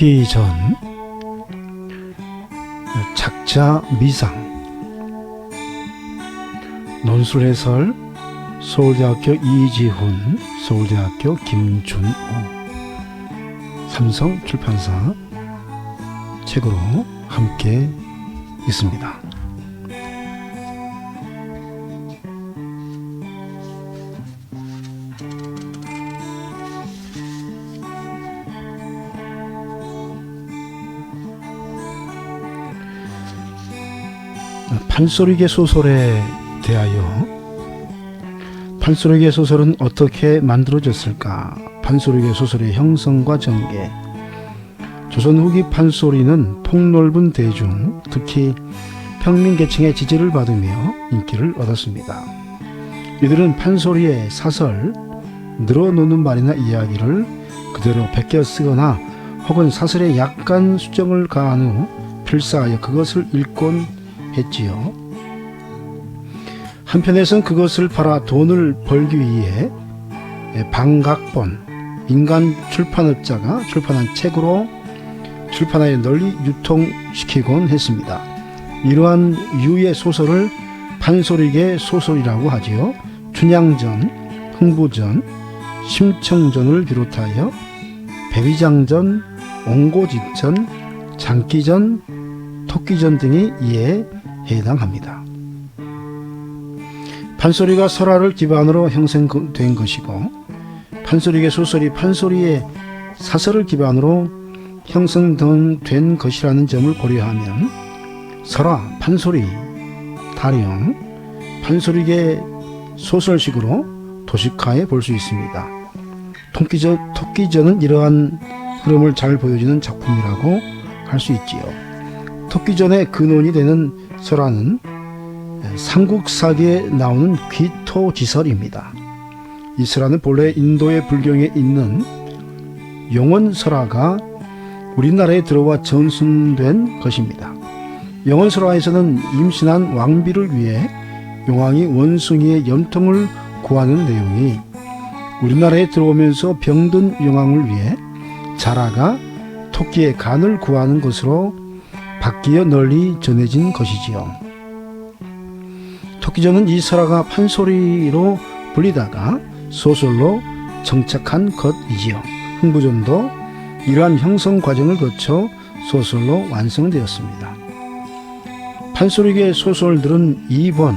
토끼 전 작자 미상 논술 해설 서울대학교 이지훈, 서울대학교 김준호, 삼성출판사 책으로 함께 있습니다. 판소리개 소설에 대하여 판소리개 소설은 어떻게 만들어졌을까? 판소리개 소설의 형성과 전개. 조선 후기 판소리는 폭넓은 대중, 특히 평민계층의 지지를 받으며 인기를 얻었습니다. 이들은 판소리의 사설, 늘어놓는 말이나 이야기를 그대로 베껴 쓰거나 혹은 사설에 약간 수정을 가한 후 필사하여 그것을 읽곤 했지요. 한편에선 그것을 팔아 돈을 벌기 위해 방각본, 민간 출판업자가 출판한 책으로 출판하여 널리 유통시키곤 했습니다. 이러한 유의 소설을 판소리개 소설이라고 하지요. 춘향전, 흥부전, 심청전을 비롯하여 백의장전, 옹고직전, 장기전, 토끼전 등이 이에 해당합니다. 판소리가 설화를 기반으로 형성된 것이고 판소리개 소설이 판소리의 사설을 기반으로 형성된 것이라는 점을 고려하면 설화, 판소리, 다령, 판소리개 소설식으로 도식화해 볼 수 있습니다. 토끼전은 이러한 흐름을 잘 보여주는 작품이라고 할 수 있지요. 토끼전의 근원이 되는 설화는 삼국사기에 나오는 귀토지설입니다. 이 설화는 본래 인도의 불경에 있는 용원설화가 우리나라에 들어와 전순된 것입니다. 용원설화에서는 임신한 왕비를 위해 용왕이 원숭이의 염통을 구하는 내용이 우리나라에 들어오면서 병든 용왕을 위해 자라가 토끼의 간을 구하는 것으로 바뀌어 널리 전해진 것이지요. 토끼전은 이 설화가 판소리로 불리다가 소설로 정착한 것이지요. 흥부전도 이러한 형성 과정을 거쳐 소설로 완성되었습니다. 판소리계 소설들은 2번,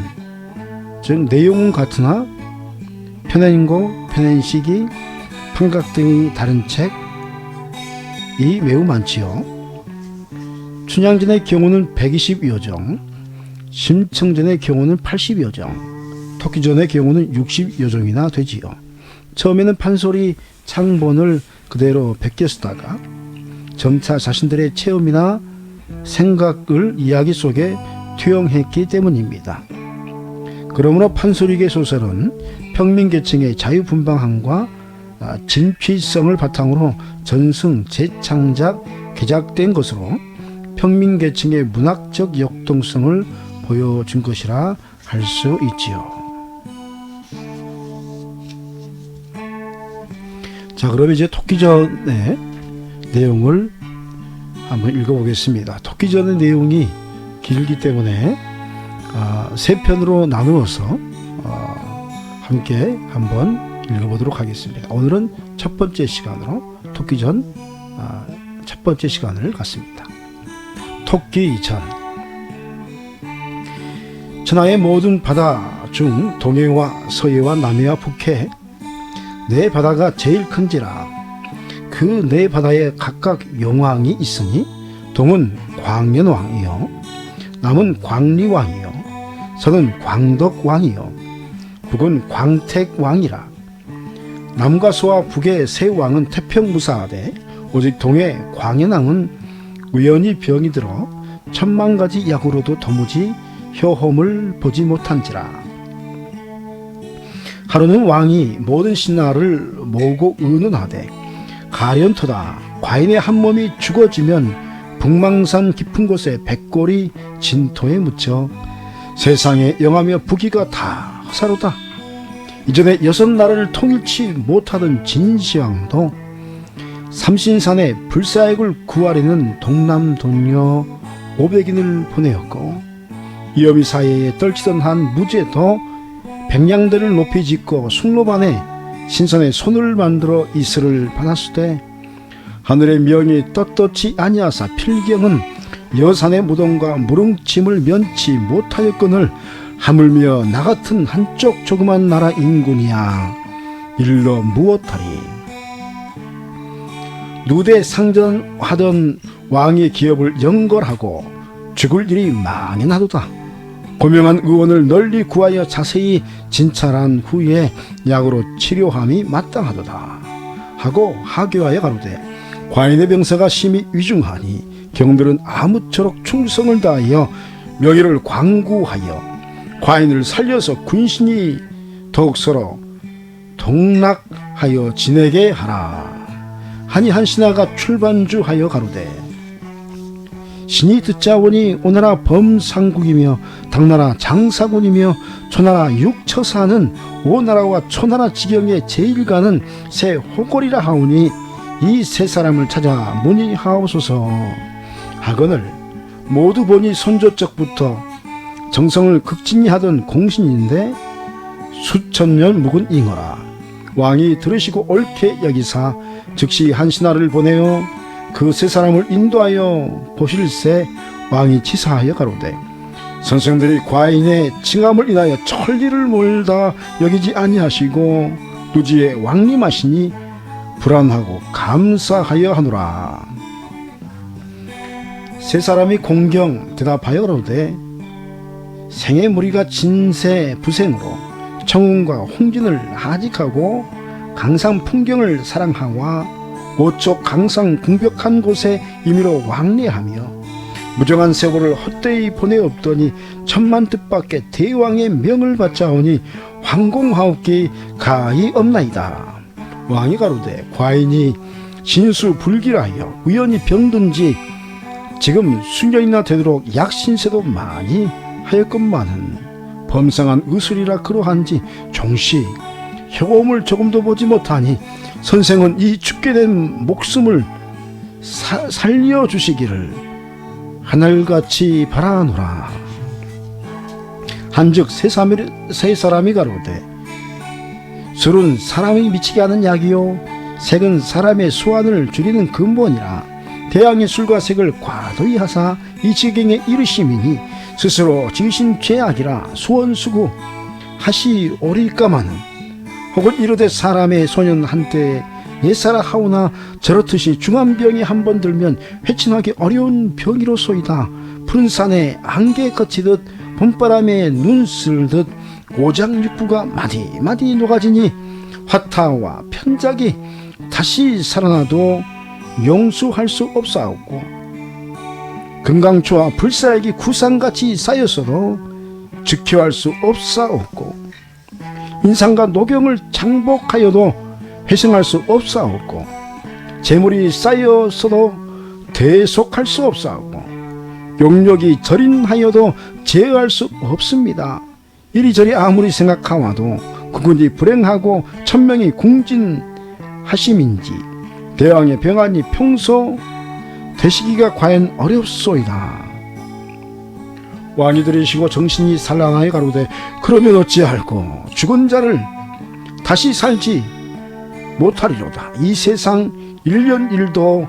즉 내용은 같으나 편행고, 편행시기, 판각 등이 다른 책이 매우 많지요. 춘향전의 경우는 120여 종, 심청전의 경우는 80여 종, 토끼전의 경우는 60여 종이나 되지요. 처음에는 판소리 창본을 그대로 베껴 쓰다가 점차 자신들의 체험이나 생각을 이야기 속에 투영했기 때문입니다. 그러므로 판소리계 소설은 평민계층의 자유분방함과 진취성을 바탕으로 전승, 재창작, 개작된 것으로 평민계층의 문학적 역동성을 보여준 것이라 할 수 있지요. 자, 그럼 이제 토끼전의 내용을 한번 읽어보겠습니다. 토끼전의 내용이 길기 때문에 세 편으로 나누어서 함께 한번 읽어보도록 하겠습니다. 오늘은 첫 번째 시간으로 토끼전 첫 번째 시간을 갖습니다. 토끼전. 천하의 모든 바다 중 동해와 서해와 남해와 북해 네 바다가 제일 큰지라. 그 네 바다에 각각 용왕이 있으니 동은 광년왕이요, 남은 광리왕이요, 서는 광덕왕이요, 북은 광택왕이라. 남과 서와 북의 세 왕은 태평무사하되 오직 동해 광연왕은 우연히 병이 들어 천만가지 약으로도 도무지 효험을 보지 못한지라. 하루는 왕이 모든 신하를 모으고 의논하되 가련토다. 과인의 한 몸이 죽어지면 북망산 깊은 곳에 백골이 진토에 묻혀 세상에 영하며 부귀가 다 허사로다. 이전에 6 나라를 통일치 못하던 진시황도 삼신산에 불사액을 구하려는 동남동녀 500인을 보내었고 위험이 사이에 떨치던 한 무제도 백량대를 높이 짓고 숭로반에 신선의 손을 만들어 이슬을 받았을 때 하늘의 명이 떳떳지 아니하사 필경은 여산의 무덤과 무릉짐을 면치 못하였거늘 하물며 나 같은 한쪽 조그만 나라 인군이야 일러 무엇하리. 누대 상전하던 왕의 기업을 영걸하고 죽을 일이 망해나도다. 고명한 의원을 널리 구하여 자세히 진찰한 후에 약으로 치료함이 마땅하도다 하고 하교하여 가로되 과인의 병사가 심히 위중하니 경들은 아무쪼록 충성을 다하여 명예를 광구하여 과인을 살려서 군신이 더욱 서로 동락하여 지내게 하라 하니 한 신하가 출반주하여 가로되 신이 듣자오니 오나라 범상국이며 당나라 장사군이며 초나라 육처사는 오나라와 초나라 지경에 제일 가는 새 호골이라 하오니 이 세 사람을 찾아 문의하옵소서 하거늘 모두 보니 선조적부터 정성을 극진히 하던 공신인데 수천 년 묵은 잉어라. 왕이 들으시고 옳게 여기사 즉시 한 신하를 보내어 그 세 사람을 인도하여 보실새 왕이 치사하여 가로되 선생들이 과인의 칭함을 인하여 천리를 몰다 여기지 아니하시고 누지에 왕림하시니 불안하고 감사하여 하노라. 세 사람이 공경 대답하여 가로되 생의 무리가 진세 부생으로 청운과 홍진을 하직하고 강상 풍경을 사랑하와 오쪽 강상 궁벽한 곳에 임의로 왕래하며 무정한 세월을 헛되이 보내옵더니 천만 뜻밖의 대왕의 명을 받자오니 황공하옵기 가히 없나이다. 왕이 가로되 과인이 진수불길하여 우연히 병든지 지금 수년이나 되도록 약신세도 많이 하였건만은 범상한 의술이라 그러한지 종시 혀고음을 조금도 보지 못하니 선생은 이 죽게 된 목숨을 살려주시기를 하늘같이 바라노라. 한즉 세 사람이 가로되 술은 사람이 미치게 하는 약이요 색은 사람의 소환을 줄이는 근본이라 대왕의 술과 색을 과도히 하사 이 지경에 이르심이니 스스로 지으신 죄악이라 소원수구 하시오리까마는 혹은 이르되 사람의 소년 한때 옛사라 하오나 저렇듯이 중한병이 한 번 들면 회친하기 어려운 병이로소이다. 푸른 산에 안개 거치듯 봄바람에 눈 쓸듯 오장육부가 마디마디 녹아지니 화타와 편작이 다시 살아나도 용수할 수 없사옵고 금강초와 불사액이 구상같이 쌓였어도 즉효할 수 없사옵고 인상과 노경을 장복하여도 회생할 수 없사옵고 재물이 쌓였어도 대속할 수 없사옵고 용력이 절인하여도 제어할 수 없습니다. 이리저리 아무리 생각하와도 그군이 불행하고 천명이 궁진하심인지 대왕의 병안이 평소 되시기가 과연 어렵소이다. 왕이 들으시고 정신이 산란하여 가로되 그러면 어찌할꼬 죽은 자를 다시 살지 못하리로다. 이 세상 1년 1도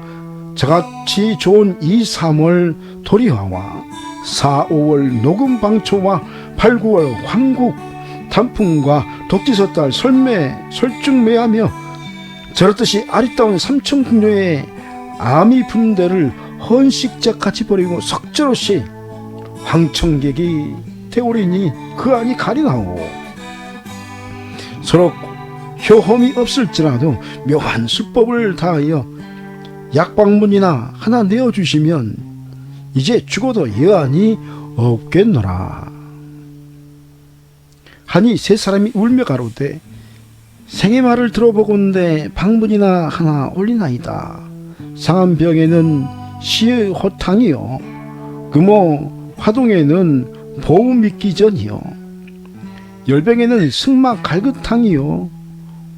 저같이 좋은 2, 3월 도리화와 4, 5월 녹음방초와 8, 9월 황국 단풍과 독지섯달 설중매하며 저렇듯이 아리따운 삼천궁녀의 아미 분대를 헌식자같이 버리고 석저롯이 황청객이 태오리니 그 안이 가리나오. 서로 효험이 없을지라도 묘한 수법을 다하여 약방문이나 하나 내어주시면 이제 죽어도 여한이 없겠노라 하니 세 사람이 울며 가로되 생의 말을 들어보건대 방문이나 하나 올리나이다. 상한 병에는 시의 호탕이요 금호 화동에는 보우 믿기 전이요 열병에는 승마 갈긋탕이요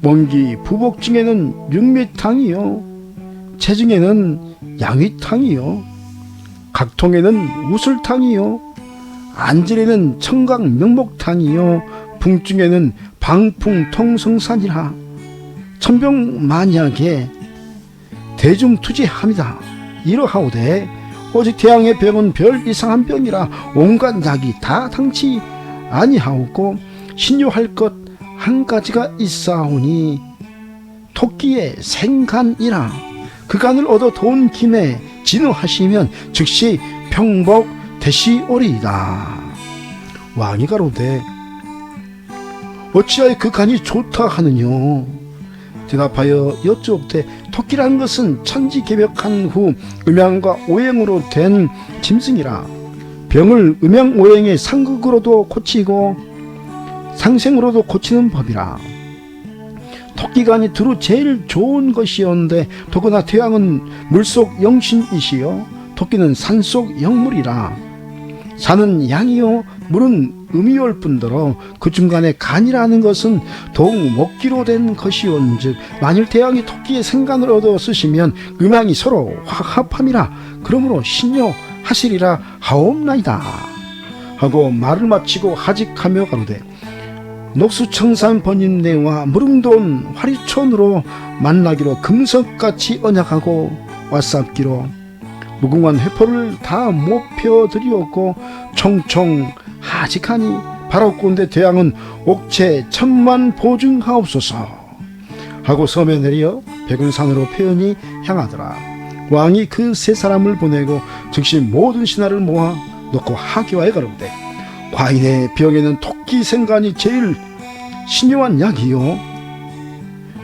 원기 부복증에는 육매탕이요 체증에는 양위탕이요, 각통에는 우술탕이요, 안질에는 청각 명목탕이요, 풍중에는 방풍통성산이라 천병만약에 대중투지합니다. 이러하오되 오직 태양의 병은 별 이상한 병이라 온갖 약이 다 당치 아니하오고 신유할 것 한 가지가 있사오니 토끼의 생간이라. 그 간을 얻어 돈 김에 진우하시면 즉시 평복되시오리이다. 왕이 가로되 어찌하여 그 간이 좋다 하느뇨? 대답하여 여쭈옵되 토끼란 것은 천지개벽한 후 음양과 오행으로 된 짐승이라. 병을 음양 오행의 상극으로도 고치고 상생으로도 고치는 법이라. 토끼간이 두루 제일 좋은 것이었는데 더구나 태양은 물속 영신이시요 토끼는 산속 영물이라. 산은 양이요 물은 음이올 뿐더러 그 중간에 간이라는 것은 더욱 먹기로 된 것이온즉 만일 태양이 토끼의 생간을 얻어 쓰시면 음양이 서로 화합함이라. 그러므로 신요하시리라 하옵나이다. 하고 말을 마치고 하직하며 가로되 녹수청산 번인내와 무릉돈 화리촌으로 만나기로 금석같이 언약하고 왔삽기로 무궁한 회포를 다 못 펴드리었고 총총 하직하니 바라옵건대 대왕은 옥체 천만 보증하옵소서 하고 섬에 내려 백운산으로 표현이 향하더라. 왕이 그 세 사람을 보내고 즉시 모든 신하를 모아 놓고 하기와에 가로되 과인의 병에는 토끼 생간이 제일 신요한 약이요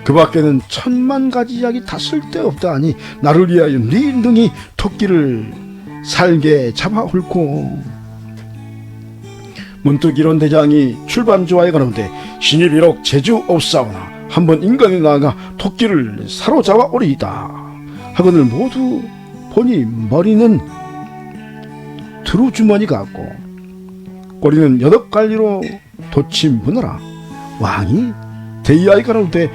그 밖에는 천만 가지 약이 다 쓸데없다 하니 나를 위하여 네 능히 토끼를 살게 잡아 옳고. 문득 이런 대장이 출반주와에 가는데 신이 비록 재주 없사오나 한번 인간에 나아가 토끼를 사로잡아 오리이다 하거늘 모두 보니 머리는 두루주머니 같고 꼬리는 8갈리로 돋침무너라. 왕이 대의하여 가로되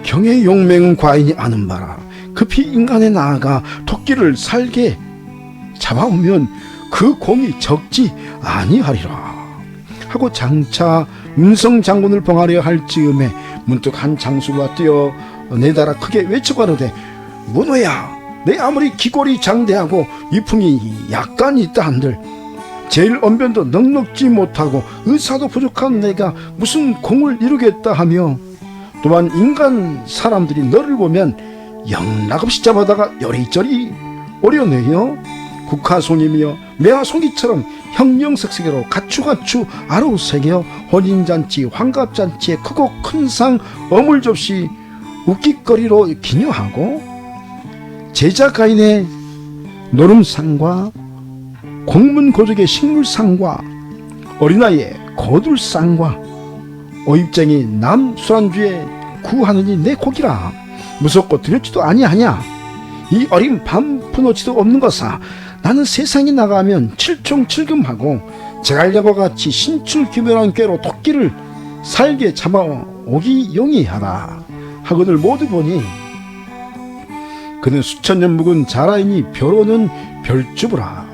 경의 용맹은 과인이 아는 바라. 급히 인간에 나아가 토끼를 살게 잡아오면 그 공이 적지 아니하리라 하고 장차 문성 장군을 봉하려 할 즈음에 문득 한 장수가 뛰어 내달아 크게 외쳐가로되 문호야, 내 아무리 기골이 장대하고 위풍이 약간 있다 한들 제일 언변도 넉넉지 못하고 의사도 부족한 내가 무슨 공을 이루겠다 하며 또한 인간 사람들이 너를 보면 영락없이 잡아다가 요리저리 오려내어 국화송이며 매화송이처럼 형형색색으로 가추가추 아로새겨 혼인잔치 환갑잔치에 크고 큰 상 어물접시 웃깃거리로 기녀하고 제자가인의 노름상과 공문고적의 식물상과 어린아이의 거둘상과 오입쟁이 남 술안주에 구하느니 내 곡이라. 무섭고 두렵지도 아니하냐. 이 어린 반푼어치도 없는 것아 나는 세상에 나가면 칠총칠금하고 제갈량과 같이 신출귀멸한 꾀로 토끼를 살게 잡아오기 용이하다 하거늘 모두 보니 그는 수천년 묵은 자라이니 벼로는 별주부라.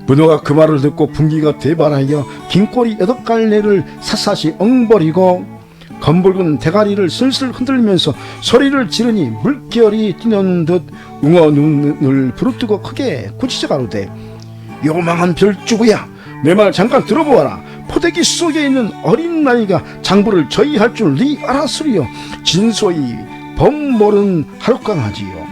문호가 그 말을 듣고 분기가 대발하여 긴 꼬리 8갈래를 샅샅이 엉버리고 검붉은 대가리를 슬슬 흔들면서 소리를 지르니 물결이 뛰는 듯 웅어 눈을 부릅뜨고 크게 꾸짖어 가로되 요망한 별주부야, 내 말 잠깐 들어보아라. 포대기 속에 있는 어린 나이가 장부를 저희할 줄 네 알았으리요. 진소히 범 모른 하룻강하지요.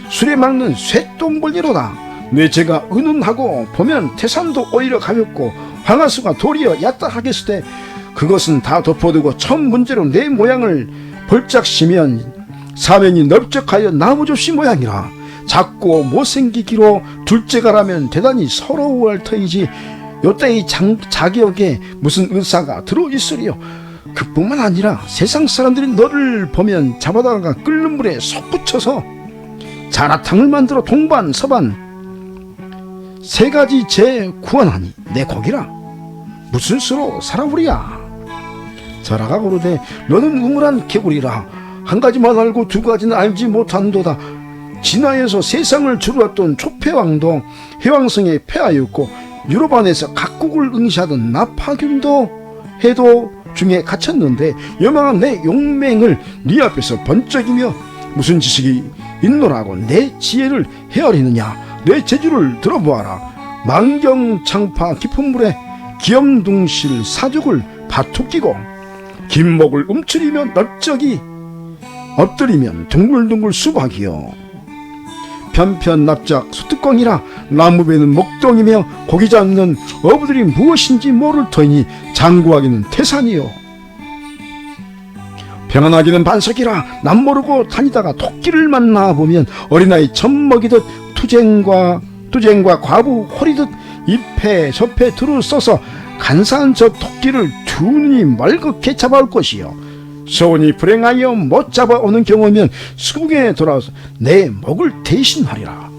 술에 막는 쇠똥벌리로다. 내 제가 은은하고 보면 태산도 오히려 가볍고 황하수가 도리어 얕다 하겠으되 그것은 다 덮어두고 첫 문제로 내 모양을 벌짝시면 사면이 넓적하여 나무접시 모양이라. 작고 못생기기로 둘째가라면 대단히 서러워할 터이지 요때의 자격에 무슨 의사가 들어있으리요. 그뿐만 아니라 세상 사람들이 너를 보면 잡아다가 끓는 물에 속 붙여서 자라탕을 만들어 동반 서반 3가지 재 구원하니 내 곡이라. 무슨 수로 살아보리야. 자라가 고르되 너는 우물한 개구리라. 한 가지만 알고 2가지는 알지 못한도다. 진화에서 세상을 주루었던 초패왕도 해왕성에 폐하였고 유럽 안에서 각국을 응시하던 나파균도 해도 중에 갇혔는데 여망한 내 용맹을 네 앞에서 번쩍이며 무슨 지식이 있노라고 내 지혜를 헤아리느냐. 내 재주를 들어보아라. 만경창파 깊은 물에 기염둥실 사죽을 바툭 끼고 긴목을 움츠리며 넓적이 엎드리면 둥글둥글 수박이요. 편편 납작 소뚜껑이라 나무배는 목동이며 고기 잡는 어부들이 무엇인지 모를 터이니 장구하기는 태산이요. 평안하기는 반석이라 남모르고 다니다가 토끼를 만나보면 어린아이 젖먹이듯 투쟁과 과부 호리듯 잎에 젖에 두루 써서 간사한 저 토끼를 두 눈이 말겋게 잡아올 것이요. 소원이 불행하여 못 잡아오는 경우면 수국에 돌아와서 내 목을 대신하리라.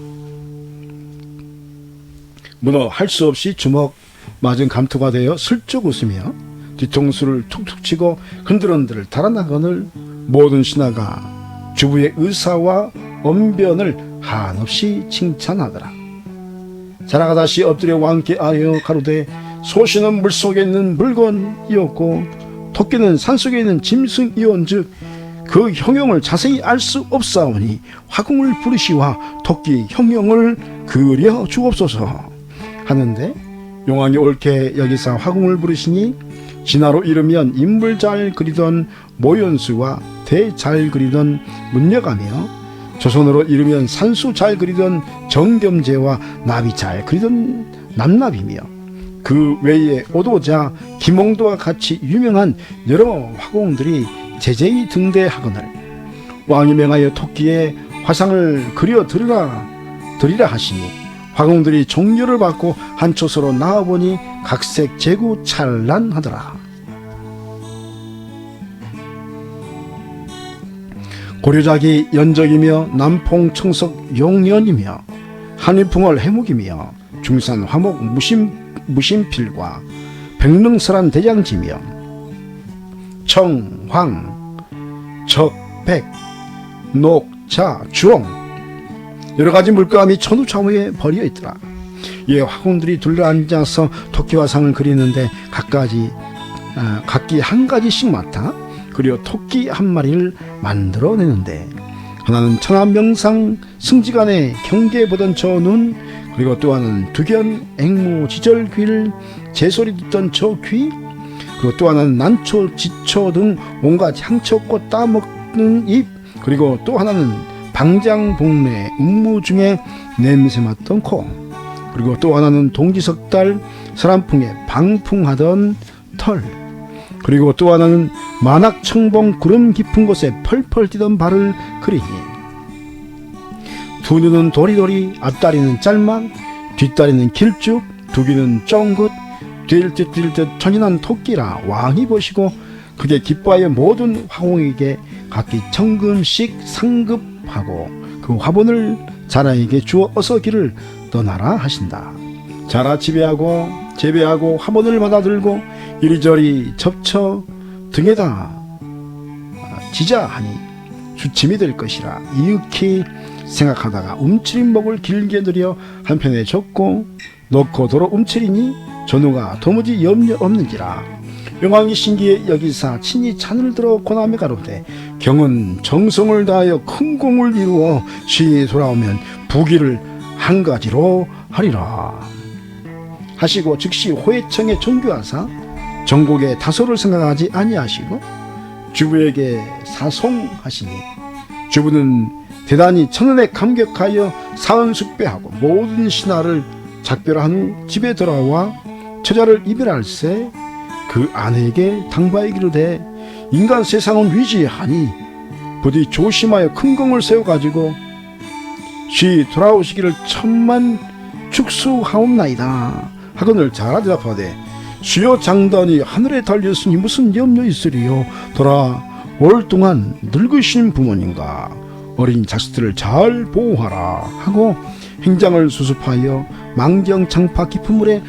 문어 할 수 없이 주먹 맞은 감투가 되어 슬쩍 웃으며 뒤통수를 툭툭 치고 흔들흔들 달아나거늘 모든 신하가 주부의 의사와 언변을 한없이 칭찬하더라. 자라가 다시 엎드려 왕께 아여 가로되 소시는 물속에 있는 물건이었고 토끼는 산속에 있는 짐승이온즉 그 형용을 자세히 알 수 없사오니 화궁을 부르시와 토끼 형용을 그려 주옵소서 하는데 용왕이 옳게 여기사 화궁을 부르시니 진화로 이르면 인물 잘 그리던 모연수와 대 잘 그리던 문여가며 조선으로 이르면 산수 잘 그리던 정겸제와 나비 잘 그리던 남나비며 그 외에 오도자 김홍도와 같이 유명한 여러 화공들이 제제히 등대하거늘 왕이 명하여 토끼의 화상을 그려 드리라 하시니 화공들이 종려를 받고 한 초서로 나와보니 각색 제구 찬란하더라. 고려작이 연적이며 남풍 청석 용연이며 한일풍월 해묵이며 중산 화목 무심필과 백릉설한 대장지며 청, 황, 적, 백, 녹, 자, 주홍 여러가지 물감이 천우차무에 버려 있더라. 이 화공들이 둘러앉아서 토끼화상을 그리는데 각기 한 가지씩 맡아 그리고 토끼 한 마리를 만들어내는데 하나는 천하명상 승지간의 경계 보던 저 눈 그리고 또 하나는 두견 앵무 지절귀를 제소리 듣던 저 귀 그리고 또 하나는 난초 지초 등 온갖 향초꽃 따먹는 입 그리고 또 하나는 방장복래 음무 중에 냄새 맡던 코 그리고 또 하나는 동지석달 서람풍에 방풍하던 털 그리고 또 하나는 만학청봉 구름 깊은 곳에 펄펄 뛰던 발을 그리니 두 눈은 도리도리 앞다리는 짤막 뒷다리는 길쭉 두 귀는 쫑긋 뛸 듯 천진한 토끼라 왕이 보시고 그게 기뻐하여 모든 화공에게 각기 천금씩 상급하고 그 화분을 자라에게 주어 어서 길을 떠나라 하신다. 자라 재배하고 화분을 받아들고 이리저리 접쳐 등에다 지자하니 주침이 될 것이라 이윽히 생각하다가 움츠린 목을 길게 들여 한편에 접고 놓고 도로 움츠리니 전우가 도무지 염려 없는지라. 영왕이 신기에 여기사 친히 찬을 들어 고남에 가로되 경은 정성을 다하여 큰 공을 이루어 시에 돌아오면 부기를 한 가지로 하리라 하시고 즉시 호해청에 전교하사 정곡의 다소를 생각하지 아니하시고 주부에게 사송하시니 주부는 대단히 천은에 감격하여 사은숙배하고 모든 신하를 작별한 후 집에 돌아와 처자를 이별할새 그 아내에게 당부하기로 돼 인간 세상은 위지하니 부디 조심하여 큰 공을 세워가지고 쉬 돌아오시기를 천만 축수하옵나이다 하거늘 자라 대답하되 수여 장단이 하늘에 달렸으니 무슨 염려 있으리요. 돌아올 동안 늙으신 부모님과 어린 자식들을 잘 보호하라 하고 행장을 수습하여 망경창파 깊은 물에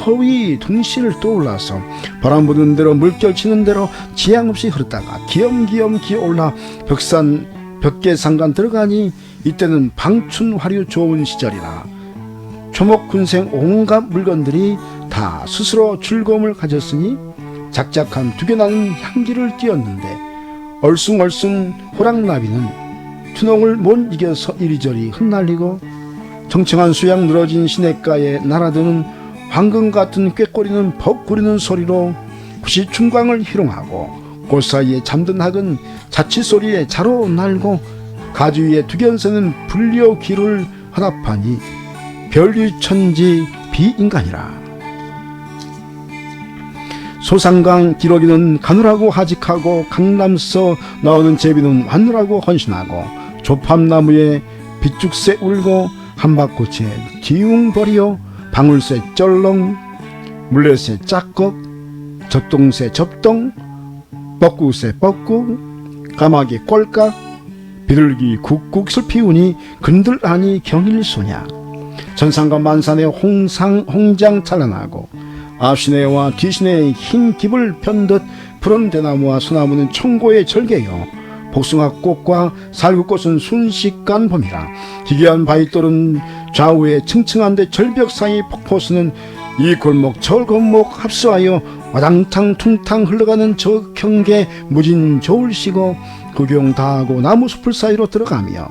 허위 둥실을 떠올라서 바람 부는 대로 물결 치는 대로 지양 없이 흐르다가 기엄기엄 기어올라 벽계상간 들어가니 이때는 방춘화류 좋은 시절이라 초목군생 온갖 물건들이 다 스스로 즐거움을 가졌으니 작작한 두개나는 향기를 띄었는데 얼숭얼숭 호랑나비는 추농을 못 이겨서 이리저리 흩날리고 정청한 수양 늘어진 시냇가에 날아드는 황금 같은 꾀꼬리는 벅구리는 소리로 구시춘광을 희롱하고 골 사이에 잠든 학은 자칫소리에 자로 날고 가지 위에 두견새는 불려 귀를 화답하니 별유천지 비인간이라. 소상강 기러기는 가누라고 하직하고 강남서 나오는 제비는 왔느라고 헌신하고 조팝나무에 빗죽새 울고 한박꽃에 뒤웅버리요 방울새 쩔렁 물레새 짝꺽 접동새 접동 뻐꾸새 뻐꾸 까마귀 꼴깍 비둘기 쿡쿡 슬피우니 근들하니 경일소냐. 전산과 만산의 홍장 찬란하고 앞시내와 뒤시내의 흰 깁을 편듯 푸른 대나무와 소나무는 청고의 절개요 복숭아꽃과 살구꽃은 순식간 봄이라. 기괴한 바위돌은 좌우에 층층한데 절벽 사이 폭포수는 이 골목 저 골목 합수하여 와당탕 퉁탕 흘러가는 저 경계 무진 저울시고 구경 다하고 나무숲을 사이로 들어가며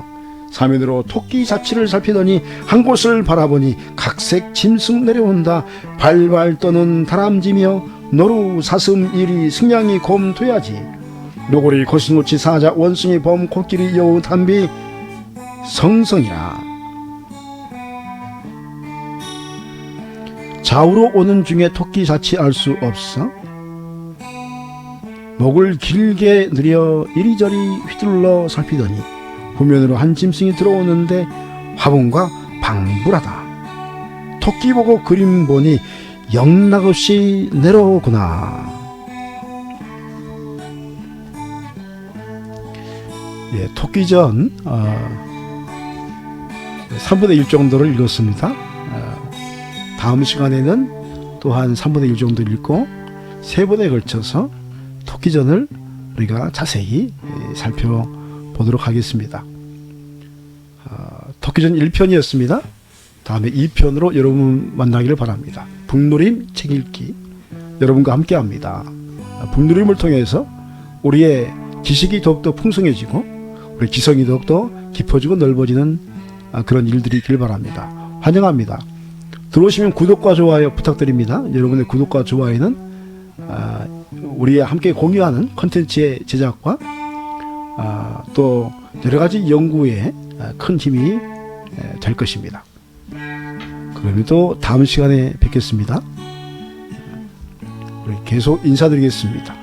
사면으로 토끼 자치를 살피더니 한 곳을 바라보니 각색 짐승 내려온다. 발발 떠는 다람쥐며 노루 사슴 이리 승냥이 곰 돼야지 노골이 거신노치 사자 원숭이 범 코끼리 여우 담비 성성이라. 좌우로 오는 중에 토끼 자치 알 수 없어 목을 길게 늘여 이리저리 휘둘러 살피더니 후면으로 한 짐승이 들어오는데 화분과 방불하다. 토끼 보고 그림 보니 영락없이 내려오구나. 예, 토끼전 3분의 1 정도를 읽었습니다. 다음 시간에는 또한 3분의 1 정도 읽고 3번에 걸쳐서 토끼전을 우리가 자세히 살펴보도록 하겠습니다. 토끼전 1편이었습니다. 다음에 2편으로 여러분 만나기를 바랍니다. 북누림 책 읽기 여러분과 함께 합니다. 북누림을 통해서 우리의 지식이 더욱더 풍성해지고 우리 지성이 더욱더 깊어지고 넓어지는 그런 일들이 있길 바랍니다. 환영합니다. 들어오시면 구독과 좋아요 부탁드립니다. 여러분의 구독과 좋아요는 우리와 함께 공유하는 콘텐츠의 제작과 또 여러가지 연구에 큰 힘이 될 것입니다. 그러면 또 다음 시간에 뵙겠습니다. 우리 계속 인사드리겠습니다.